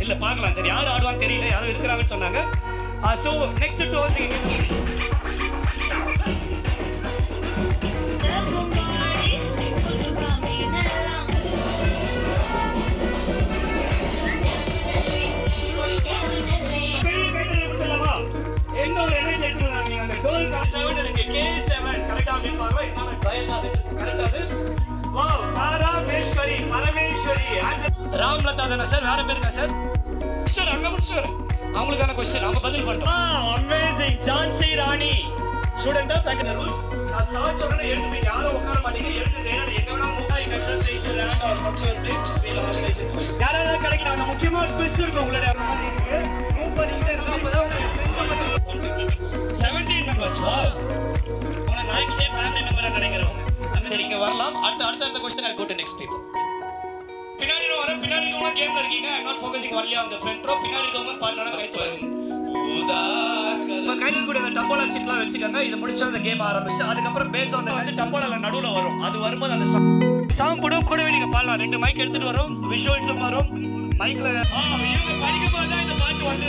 இல்ல பார்க்கலாம் சரி யார் ஆடுவான்னு தெரியல யாரும் இருக்கிறாங்கன்னு சொன்னாங்க. ஸோ நெக்ஸ்ட் டூ இன்னொரு எனர்ஜி எடுத்துருந்தாங்க. நீங்க அந்த டோல் K7 இருக்கு K7 கரெக்டா அப்படின்பாங்க. இன்னொரு ட்ரையல் அது கரெக்டா அது. வாவ் பரமேஸ்வரி ராம்லதா தானே சார்? வேற பேருக்கா சார்? சார் அங்க முடிச்சாரு அவங்களுக்கான क्वेश्चन அவங்க பதில் பண்ணிட்டோம். Amazing Jhansi Rani student of faculty rules. நான் ஸ்டார்ட் சொன்னேன் எழுதுவீங்க யாரும் உட்கார மாட்டீங்க எழுதுங்க. எங்க வேணா மூவ் ஆகி கரெக்டா station land or computer place wheel organise it. யாராவது கிடைக்கும் நாங்க முக்கியமா ஸ்பெஸ் இருக்கு உங்களுடைய மாதிரி இருக்கு மூவ் பண்ணிட்டே இருந்தா அப்பதான் உங்களுக்கு 17 மெம்பர்ஸ். வாவ் போன நாய்க்குட்டே ஃபேமிலி மெம்பரா நினைக்கிறவங்க சரிங்க வரலாம். அடுத்த question I go to next people. பின்னாடி வர பின்னாடி இருக்கவங்க கேம்ல இருக்கீங்க. I'm not focusing only on the front row. பின்னாடி இருக்கவங்க பாடுனா கை தூக்குங்க. ஊதா நம்ம கையில கூட அந்த டம்போலா சீட்லாம் வெச்சுக்கங்க. இது முடிச்சா அந்த கேம் ஆரம்பிச்சு அதுக்கு அப்புறம் பேஸ் ஆன் வந்து டம்போலால நடுவுல வரும். அது வரும்போது அந்த சாங் கூடவே நீங்க பாடலாம். ரெண்டு மைக் எடுத்துட்டு வரோம். விஷுவல்ஸும் வரும். மைக்ல இவங்க படிக்கும்போது தான் இந்த பாட்டு வந்து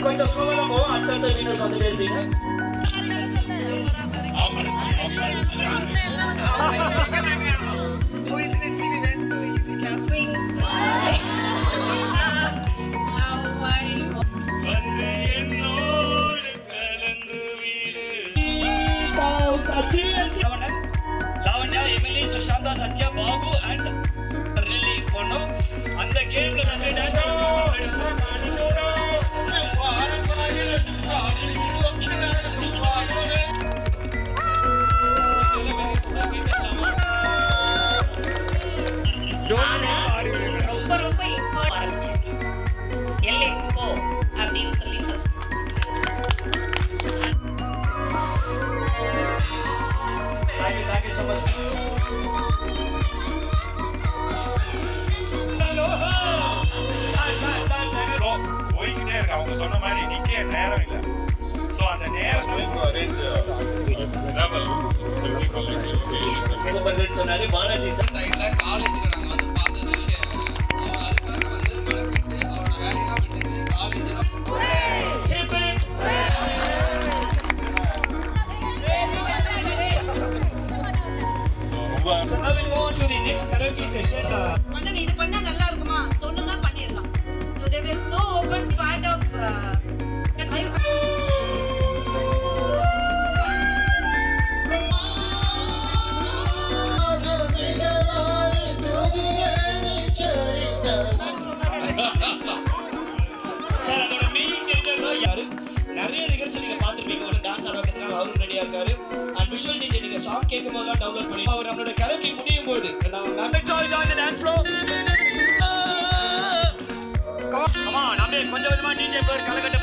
கொஞ்சம் ஸ்லோவா போவோம். அடுத்த வீடியோஸ் வந்துட்டே இருப்பீங்க. Coincidentally, we went to easy class. How are you? வந்து என்னோடு கலந்து வீடு. லாவண்யா எமிலி சுஷாந்தா சத்யா பாபு அண்ட் ரிலி பொண்ணு அந்த கேம்ல வந்து டான்ஸ் அப்படின்னு சொல்லி Thank you so much. போய்கிட்டே இருக்கு. அவங்க சொன்ன மாதிரி நிக்க நேரம் இல்லை. ஸோ அந்த நேரம் சொன்னாரு பாலாஜி சைட்ல காலேஜ்ல நாங்க வந்து பார்த்தது அவர் அதுக்காக வந்து மெனக்கிட்டு அவரோட வேலையெல்லாம் விட்டுட்டு காலேஜ்ல So now we'll go on to the next karaoke session. பண்ணுங்க இது பண்ணா நல்லா இருக்குமா சொல்லுங்க பண்ணிரலாம். So they were so open part of sir அதோட மீனிங் தெரிஞ்சவங்க யாரு? நிறைய ரிஹர்சல் நீங்க பார்த்திருப்பீங்க. ஒரு டான்ஸ் ஆடுறதுக்காக அவரும் ரெடியா இருக்காரு. அண்ட் விஷுவல் டிஜே நீங்க சாங் கேட்கும்போது தான் டவுன்லோட் பண்ணி அவர் நம்மளோட கரோக்கி முடியும் போது come on அப்படியே கொஞ்சம் கொஞ்சமா டிஜே ப்ளோ கலகட்ட